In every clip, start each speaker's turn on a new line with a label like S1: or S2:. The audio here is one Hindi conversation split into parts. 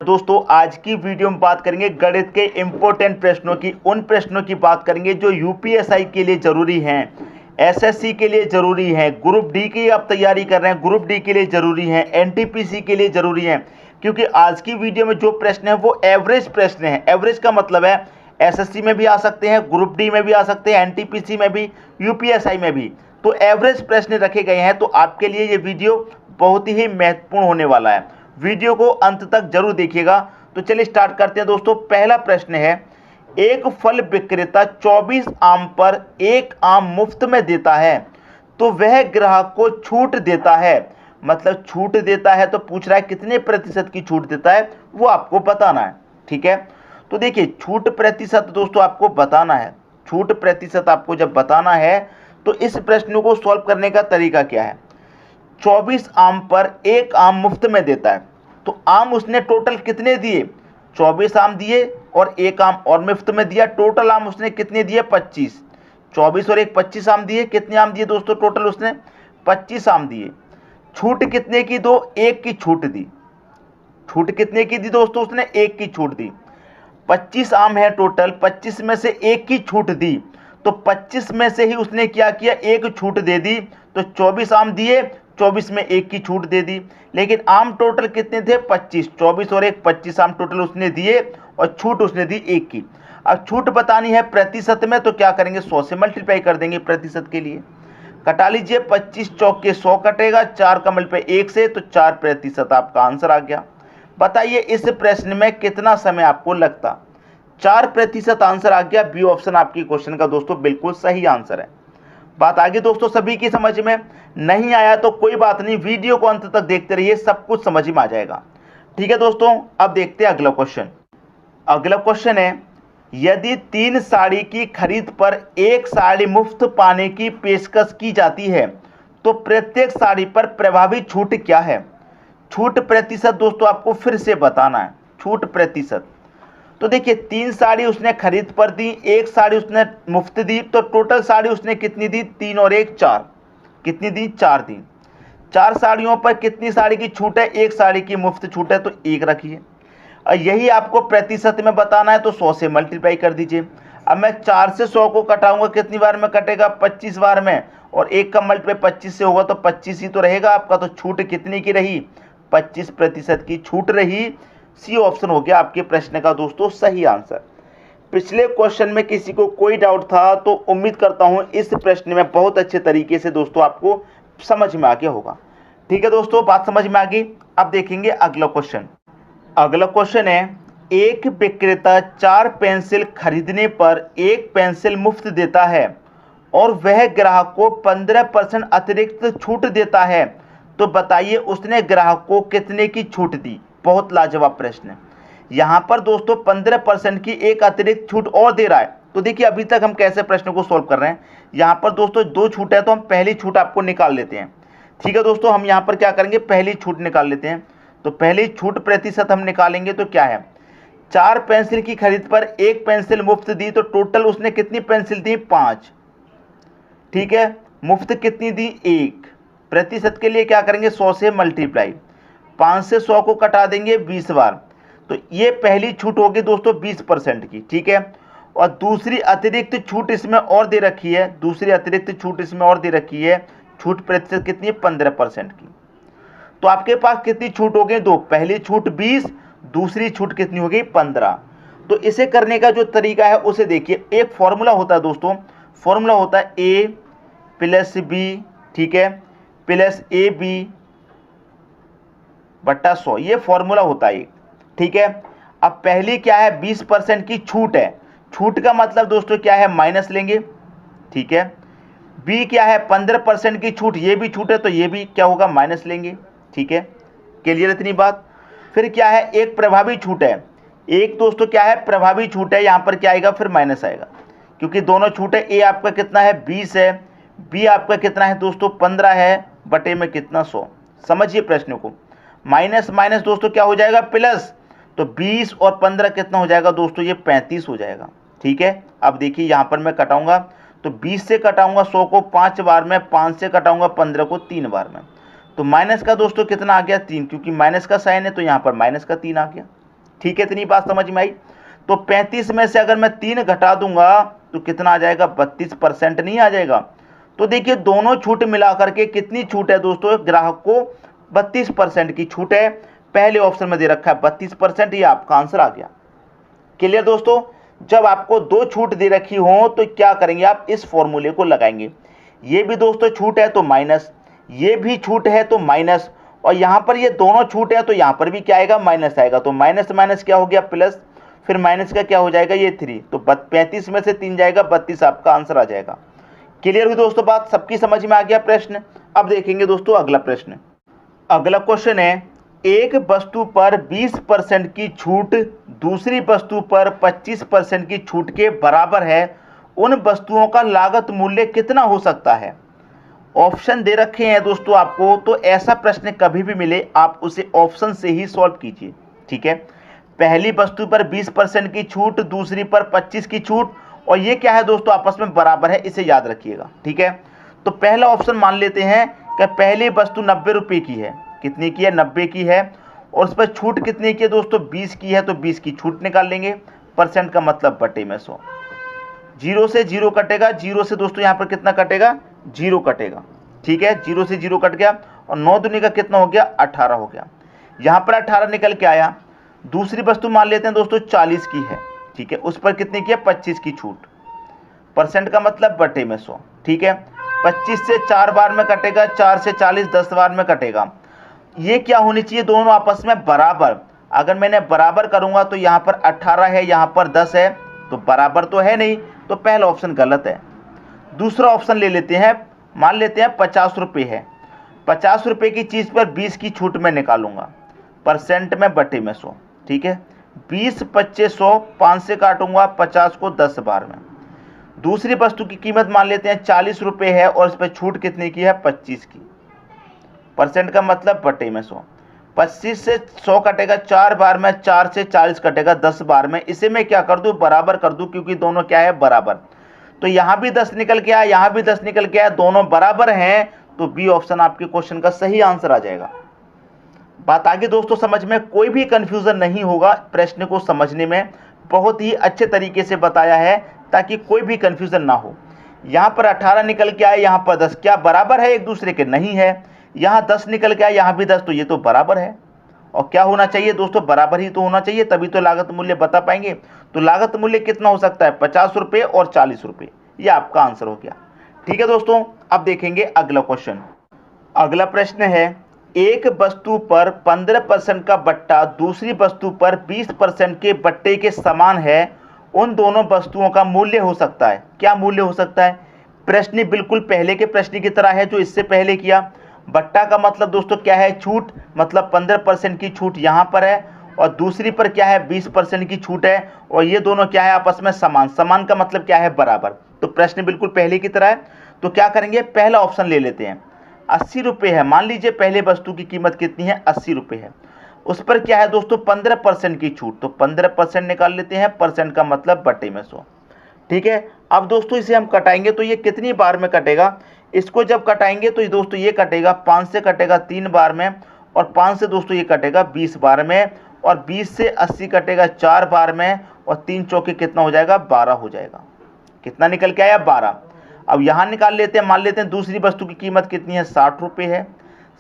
S1: दोस्तों आज की वीडियो में बात करेंगे गणित के इंपॉर्टेंट प्रश्नों की। उन प्रश्नों की बात करेंगे जो यूपीएसआई के लिए जरूरी हैं, एसएससी के लिए जरूरी हैं, ग्रुप डी की आप तैयारी कर रहे हैं ग्रुप डी के लिए जरूरी हैं, एनटीपीसी के लिए जरूरी हैं। क्योंकि आज की वीडियो में जो प्रश्न है वो एवरेज प्रश्न है। एवरेज का मतलब है एसएससी में भी आ सकते हैं, ग्रुप डी में भी आ सकते हैं, एनटीपीसी में भी, यूपीएसआई में भी। तो एवरेज प्रश्न रखे गए हैं। तो आपके लिए ये वीडियो बहुत ही महत्वपूर्ण होने वाला है। वीडियो को अंत तक जरूर देखिएगा। तो चलिए स्टार्ट करते हैं दोस्तों। पहला प्रश्न है, एक फल विक्रेता 24 आम पर एक आम मुफ्त में देता है तो वह ग्राहक को छूट देता है। मतलब छूट देता है तो पूछ रहा है कितने प्रतिशत की छूट देता है, वो आपको बताना है। ठीक है, तो देखिए छूट प्रतिशत दोस्तों आपको बताना है। छूट प्रतिशत आपको जब बताना है तो इस प्रश्न को सॉल्व करने का तरीका क्या है। 24 आम पर एक आम मुफ्त में देता है तो आम उसने टोटल कितने दिए, 24 आम दिए और एक आम और मुफ्त में दिया। टोटल आम उसने कितने दिए, 25। 24 और एक 25 आम दिए। कितने आम दिए दोस्तों टोटल उसने, 25 आम दिए। छूट कितने की दो, एक की छूट दी। छूट कितने की दी दोस्तों, उसने एक की छूट दी। 25 आम है टोटल, 25 में से एक की छूट दी तो 25 में से ही उसने क्या किया, एक छूट दे दी। तो 24 आम दिए, 24 में एक की छूट दे दी। लेकिन आम टोटल कितने थे, 25। 24 और एक 25 आम टोटल उसने दिए और छूट उसने दी एक की। अब छूट बतानी है प्रतिशत में तो क्या करेंगे, 100 से मल्टीप्लाई कर देंगे प्रतिशत के लिए। कटा लीजिए, 25 चौक के 100 कटेगा, 4 का मल्टीप्लाई 1 से, तो 4% आपका आंसर आ गया। बताइए इस प्रश्न में कितना समय आपको लगता। 4% आंसर आ गया। बी ऑप्शन आपकी क्वेश्चन का दोस्तों बिल्कुल सही आंसर है। बात आगे दोस्तों सभी की समझ में नहीं आया तो कोई बात नहीं, वीडियो को अंत तक देखते रहिए, सब कुछ समझ में आ जाएगा। ठीक है दोस्तों, अब देखते हैं अगला क्वेश्चन। अगला क्वेश्चन है, यदि 3 साड़ी की खरीद पर एक साड़ी मुफ्त पाने की पेशकश की जाती है तो प्रत्येक साड़ी पर प्रभावी छूट क्या है। छूट प्रतिशत दोस्तों आपको फिर से बताना है। छूट प्रतिशत तो देखिए 3 साड़ी उसने खरीद पर दी, एक साड़ी उसने मुफ्त दी, तो टोटल साड़ी उसने कितनी दी, 3 और 1 4। कितनी दी, 4 दी। 4 साड़ियों पर कितनी साड़ी की छूट है, एक साड़ी की मुफ्त छूट है तो 1 रखिए। और यही आपको प्रतिशत में बताना है तो 100 से मल्टीप्लाई कर दीजिए। अब मैं 4 से 100 को कटाऊंगा, कितनी बार में कटेगा, 25 बार में, और 1 का मल्टीप्लाई 25 से होगा तो 25 ही तो रहेगा आपका। तो छूट कितनी की रही, 25% की छूट रही। सी ऑप्शन हो गया आपके प्रश्न का दोस्तों सही आंसर। पिछले क्वेश्चन में किसी को कोई डाउट था तो उम्मीद करता हूं इस प्रश्न में बहुत अच्छे तरीके से दोस्तों आपको समझ में आ गया होगा। ठीक है दोस्तों, बात समझ में आ गई। अब देखेंगे अगला क्वेश्चन। अगला क्वेश्चन है, एक विक्रेता 4 पेंसिल खरीदने पर एक पेंसिल मुफ्त देता है और वह ग्राहक को 15% अतिरिक्त छूट देता है तो बताइए उसने ग्राहक को कितने की छूट दी। बहुत लाजवाब प्रश्न है। यहां पर दोस्तों 15% की एक अतिरिक्त छूट और दे रहा है। तो देखिए अभी तक हम कैसे प्रश्न को सॉल्व कर रहे हैं। यहां पर दोस्तों 2 छूट है तो हम पहली छूट आपको निकाल लेते हैं। ठीक है दोस्तों, हम यहां पर क्या करेंगे, पहली छूट निकाल लेते हैं। तो पहली छूट प्रतिशत हम निकालेंगे तो क्या है, 4 पेंसिल की खरीद पर एक पेंसिल मुफ्त दी तो टोटल उसने कितनी पेंसिल दी, 5। ठीक है, मुफ्त कितनी दी, 1। प्रतिशत के लिए क्या करेंगे, 100 से मल्टीप्लाई। 5 से 100 को कटा देंगे 20 बार। तो ये पहली छूट होगी दोस्तों 20% की। ठीक है, और दूसरी अतिरिक्त छूट इसमें और दे रखी है। दूसरी अतिरिक्त छूट इसमें और दे रखी है। छूट प्रतिशत कितनी है, 15% की। तो आपके पास कितनी छूट हो गई, 2। पहली छूट 20, दूसरी छूट कितनी हो गई, 15। तो इसे करने का जो तरीका है उसे देखिए। एक फॉर्मूला होता है दोस्तों, फॉर्मूला होता है a + b, ठीक है, प्लस AB बट्टा 100। ये फॉर्मूला होता है। ठीक है, अब पहली क्या है, 20% की छूट है। छूट का मतलब दोस्तों क्या है, माइनस लेंगे। ठीक है, बी क्या है, 15% की छूट, ये भी छूट है तो ये भी क्या होगा, माइनस लेंगे। ठीक है, क्लियर इतनी बात। फिर क्या है, एक प्रभावी छूट है। एक दोस्तों क्या है, प्रभावी छूट है, यहां पर क्या आएगा, फिर माइनस आएगा क्योंकि दोनों छूट है। ए आपका कितना है, 20 है, बी आपका कितना है दोस्तों, 15 है, बटे में कितना, 100। समझिए प्रश्न को। माइनस माइनस दोस्तों क्या हो जाएगा, प्लस। तो 20 और 15 कितना हो जाएगा दोस्तों, ये 35 हो जाएगा। ठीक है, अब देखिए यहां पर मैं कटाऊंगा तो 20 से कटाऊंगा 100 को 5 बार में, 5 से कटाऊंगा 15 को 3 बार में। तो माइनस का दोस्तों कितना आ गया, 3, क्योंकि माइनस का साइन है तो यहां पर माइनस का 3 आ गया। ठीक है, इतनी बात समझ में आई। तो 35 में से अगर मैं 3 घटा दूंगा तो कितना आ जाएगा, 32% नहीं आ जाएगा। तो देखिए दोनों छूट मिला करके कितनी छूट है दोस्तों, ग्राहक को 32% की छूट है। पहले ऑप्शन में दे रखा है 32%, ये आपका आंसर आ गया। क्लियर दोस्तों। जब आपको 2 छूट दे रखी हो तो क्या करेंगे आप, इस फॉर्मूले को लगाएंगे। ये भी दोस्तों छूट है तो माइनस, ये भी छूट है तो माइनस, और यहाँ पर ये दोनों छूट है तो यहाँ पर भी क्या आएगा, माइनस आएगा। तो माइनस माइनस क्या हो गया, प्लस, फिर माइनस का क्या हो जाएगा, ये 3। तो 35 में से 3 जाएगा, 32 आपका आंसर आ जाएगा। क्लियर हुई दोस्तों बात, सबकी समझ में आ गया प्रश्न। अब देखेंगे दोस्तों अगला प्रश्न। अगला क्वेश्चन है, एक वस्तु पर 20% की छूट दूसरी वस्तु पर 25% की छूट के बराबर है, उन वस्तुओं का लागत मूल्य कितना हो सकता है। ऑप्शन दे रखे हैं दोस्तों आपको, तो ऐसा प्रश्न कभी भी मिले आप उसे ऑप्शन से ही सॉल्व कीजिए। ठीक है, पहली वस्तु पर 20% की छूट, दूसरी पर 25 की छूट, और ये क्या है दोस्तों, आपस में बराबर है, इसे याद रखिएगा। ठीक है, तो पहला ऑप्शन मान लेते हैं कि पहली वस्तु 90 रुपये की है, कितनी की है, 90 की है, और उस पर छूट कितनी की है दोस्तों, 20 की है, तो 20 की छूट निकाल लेंगे। परसेंट का मतलब बटे में 100, 0 से 0 कटेगा, 0 से दोस्तों यहाँ पर कितना कटेगा, 0 कटेगा। ठीक है, 0 से 0 कट गया, और 9 दूनी का कितना हो गया, 18 हो गया। यहाँ पर 18 निकल के आया। दूसरी वस्तु मान लेते हैं दोस्तों 40 की है, ठीक है, उस पर कितनी की है, 25 की छूट, परसेंट का मतलब बटे में 100। ठीक है, 25 से 4 बार में कटेगा, 4 से 40 10 बार में कटेगा। ये क्या होनी चाहिए, दोनों आपस में बराबर। अगर मैंने बराबर करूंगा तो यहाँ पर 18 है, यहाँ पर 10 है, तो बराबर तो है नहीं, तो पहला ऑप्शन गलत है। दूसरा ऑप्शन ले लेते हैं, मान लेते हैं 50 रुपये है, 50 रुपये की चीज़ पर 20 की छूट में निकालूंगा, परसेंट में बटे में 100। ठीक है, 20 25 100, 5 से काटूंगा, 50 को 10 बार में। दूसरी वस्तु की कीमत मान लेते हैं 40 रुपये है, और इस पर छूट कितनी की है, 25 की, परसेंट का मतलब बटे में 100। 25 से 100 कटेगा 4 बार में, 4 से 40 कटेगा 10 बार में। इसे मैं क्या कर दूं, बराबर कर दूं, क्योंकि दोनों क्या है, बराबर। तो यहाँ भी 10 निकल के आया, यहाँ भी 10 निकल के आया, दोनों बराबर हैं, तो बी ऑप्शन आपके क्वेश्चन का सही आंसर आ जाएगा। बात आगे दोस्तों समझ में कोई भी कंफ्यूजन नहीं होगा, प्रश्न को समझने में बहुत ही अच्छे तरीके से बताया है ताकि कोई भी कंफ्यूजन ना हो। यहाँ पर 18 निकल के आए, यहाँ पर 10, क्या बराबर है एक दूसरे के, नहीं है। यहाँ 10 निकल के आए, यहाँ भी 10, तो ये तो बराबर है। और क्या होना चाहिए दोस्तों, बराबर ही तो होना चाहिए, तभी तो लागत मूल्य बता पाएंगे। तो लागत मूल्य कितना हो सकता है, 50 रुपये और 40 रुपये, ये आपका आंसर हो गया। ठीक है दोस्तों, अब देखेंगे अगला क्वेश्चन। अगला प्रश्न है, एक वस्तु पर 15% का बट्टा दूसरी वस्तु पर 20% के बट्टे के समान है, उन दोनों वस्तुओं का मूल्य हो सकता है। क्या मूल्य हो सकता है, प्रश्न बिल्कुल पहले के प्रश्न की तरह है जो इससे पहले किया। बट्टा का मतलब दोस्तों क्या है, छूट, मतलब 15% की छूट यहाँ पर है, और दूसरी पर क्या है, 20% की छूट है, और ये दोनों क्या है, आपस में समान। समान का मतलब क्या है, बराबर। तो प्रश्न बिल्कुल पहले की तरह है। तो क्या करेंगे, पहला ऑप्शन ले लेते हैं। 80 रुपये है, मान लीजिए पहले वस्तु की कीमत कितनी है, 80 रुपये है, उस पर क्या है दोस्तों, 15% की छूट, तो 15% निकाल लेते हैं, परसेंट का मतलब बटे में 100। ठीक है, अब दोस्तों इसे हम कटाएंगे तो ये कितनी बार में कटेगा, इसको जब कटाएंगे तो दोस्तों ये कटेगा 5 से कटेगा 3 बार में, और 5 से दोस्तों ये कटेगा 20 बार में, और 20 से 80 कटेगा 4 बार में, और 3 चौके कितना हो जाएगा, 12 हो जाएगा। कितना निकल के आया, 12। अब यहाँ निकाल लेते हैं, मान लेते हैं दूसरी वस्तु की कीमत कितनी है, 60 रुपये है।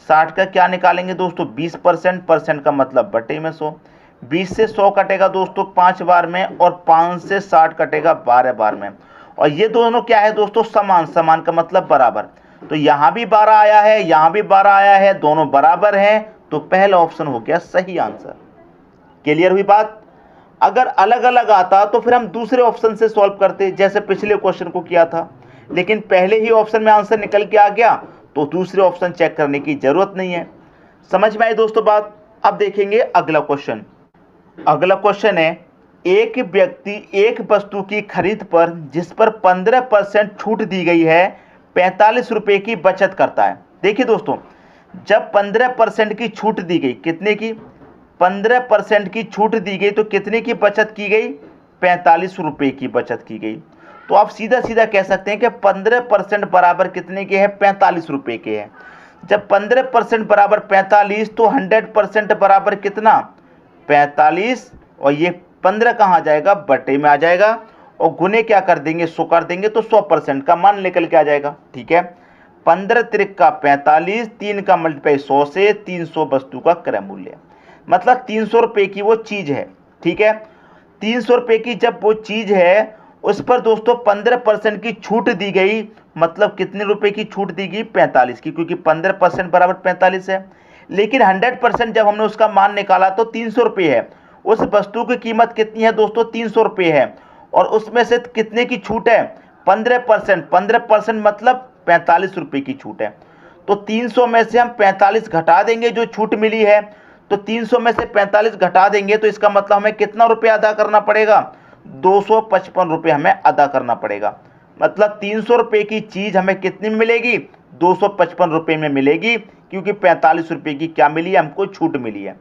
S1: 60 का क्या निकालेंगे दोस्तों, 20%, परसेंट का मतलब बटे में 100। 20 से 100 कटेगा दोस्तों 5 बार में, और 5 से 60 कटेगा 12 बार में, और ये दोनों क्या है दोस्तों, समान। समान का मतलब बराबर। तो यहाँ भी 12 आया है, यहाँ भी 12 आया है, दोनों बराबर हैं, तो पहला ऑप्शन हो गया सही आंसर। क्लियर हुई बात। अगर अलग अलग आता तो फिर हम दूसरे ऑप्शन से सॉल्व करते, जैसे पिछले क्वेश्चन को किया था, लेकिन पहले ही ऑप्शन में आंसर निकल के आ गया, तो दूसरे ऑप्शन चेक करने की जरूरत नहीं है। समझ में आई दोस्तों बात। अब देखेंगे अगला क्वेश्चन। अगला क्वेश्चन है, एक व्यक्ति एक वस्तु की खरीद पर जिस पर 15% छूट दी गई है 45 रुपये की बचत करता है। देखिए दोस्तों, जब 15% की छूट दी गई, कितने की, 15% की छूट दी गई, तो कितने की बचत की गई, 45 रुपये की बचत की गई। तो आप सीधा सीधा कह सकते हैं कि 15% बराबर कितने के हैं, 45 रुपये के हैं। जब 15% बराबर 45, तो 100% बराबर कितना, 45 और ये 15 कहाँ आ जाएगा, बटे में आ जाएगा, और गुने क्या कर देंगे, 100 कर देंगे तो 100% का मान निकल के आ जाएगा। ठीक है, 15 त्रिक का 45, 3 का मल्टीप्लाई 100 से 300 वस्तु का क्रय मूल्य, मतलब 300 रुपये की वो चीज़ है। ठीक है, 300 रुपये की जब वो चीज़ है उस पर दोस्तों 15% की छूट दी गई, मतलब कितने रुपए की छूट दी गई, 45 की, क्योंकि 15% बराबर 45 है। लेकिन 100% जब हमने उसका मान निकाला तो 300 रुपये है। उस वस्तु की कीमत कितनी है दोस्तों, 300 रुपये है, और उसमें से कितने की छूट है, 15%। 15% मतलब 45 रुपये की छूट है। तो 300 में से हम 45 घटा देंगे जो छूट मिली है, तो 300 में से 45 घटा देंगे तो इसका मतलब हमें कितना रुपये अदा करना पड़ेगा, 255 रुपये हमें अदा करना पड़ेगा। मतलब 300 रुपये की चीज़ हमें कितनी में मिलेगी, 255 रुपये में मिलेगी, क्योंकि 45 रुपये की क्या मिली है, हमको छूट मिली है।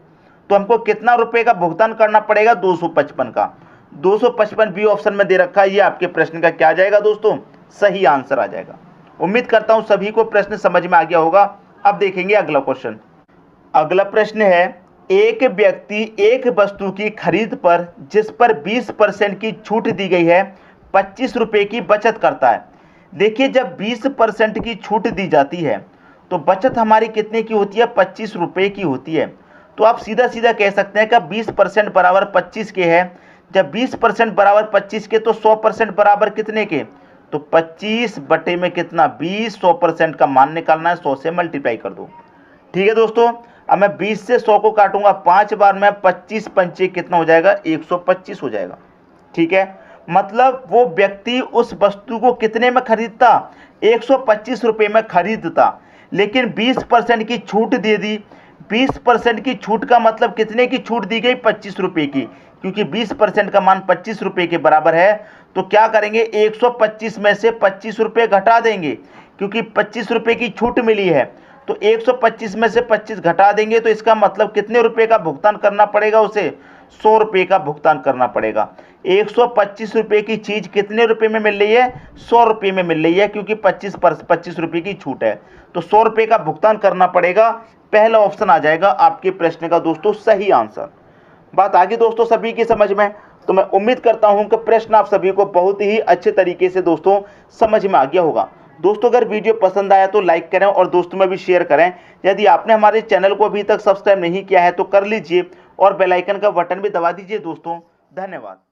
S1: तो हमको कितना रुपये का भुगतान करना पड़ेगा, 255 का। 255 बी ऑप्शन में दे रखा है, ये आपके प्रश्न का क्या आ जाएगा दोस्तों, सही आंसर आ जाएगा। उम्मीद करता हूं सभी को प्रश्न समझ में आ गया होगा। अब देखेंगे अगला क्वेश्चन। अगला प्रश्न है, एक व्यक्ति एक वस्तु की खरीद पर जिस पर 20% की छूट दी गई है 25 रुपये की बचत करता है। देखिए, जब 20% की छूट दी जाती है तो बचत हमारी कितने की होती है, 25 रुपये की होती है। तो आप सीधा सीधा कह सकते हैं कि 20% बराबर 25 के है। जब 20% बराबर 25 के तो 100% बराबर कितने के, तो 25 बटे में कितना, 20, 100% का मान निकालना है, 100 से मल्टीप्लाई कर दो। ठीक है दोस्तों, अब मैं 20 से 100 को काटूंगा 5 बार में, 25 पंचे कितना हो जाएगा, 125 हो जाएगा। ठीक है, मतलब वो व्यक्ति उस वस्तु को कितने में खरीदता, 125 रुपये में खरीदता, लेकिन 20% की छूट दे दी। 20% की छूट का मतलब कितने की छूट दी गई, 25 रुपये की, क्योंकि 20% का मान 25 रुपये के बराबर है। तो क्या करेंगे, 125 में से 25 रुपये घटा देंगे, क्योंकि 25 रुपये की छूट मिली है। तो 125 में से 25 घटा देंगे तो इसका मतलब कितने रुपए का भुगतान करना पड़ेगा, उसे 100 रुपये का भुगतान करना पड़ेगा। 125 रुपये की चीज़ कितने रुपए में मिल रही है, 100 रुपये में मिल रही है, क्योंकि 25 रुपये की छूट है, तो 100 रुपये का भुगतान करना पड़ेगा। पहला ऑप्शन आ जाएगा आपके प्रश्न का दोस्तों सही आंसर। बात आगे दोस्तों सभी की समझ में, तो मैं उम्मीद करता हूं कि प्रश्न आप सभी को बहुत ही अच्छे तरीके से दोस्तों समझ में आ गया होगा। दोस्तों, अगर वीडियो पसंद आया तो लाइक करें और दोस्तों में भी शेयर करें। यदि आपने हमारे चैनल को अभी तक सब्सक्राइब नहीं किया है तो कर लीजिए और बेल आइकन का बटन भी दबा दीजिए दोस्तों। धन्यवाद।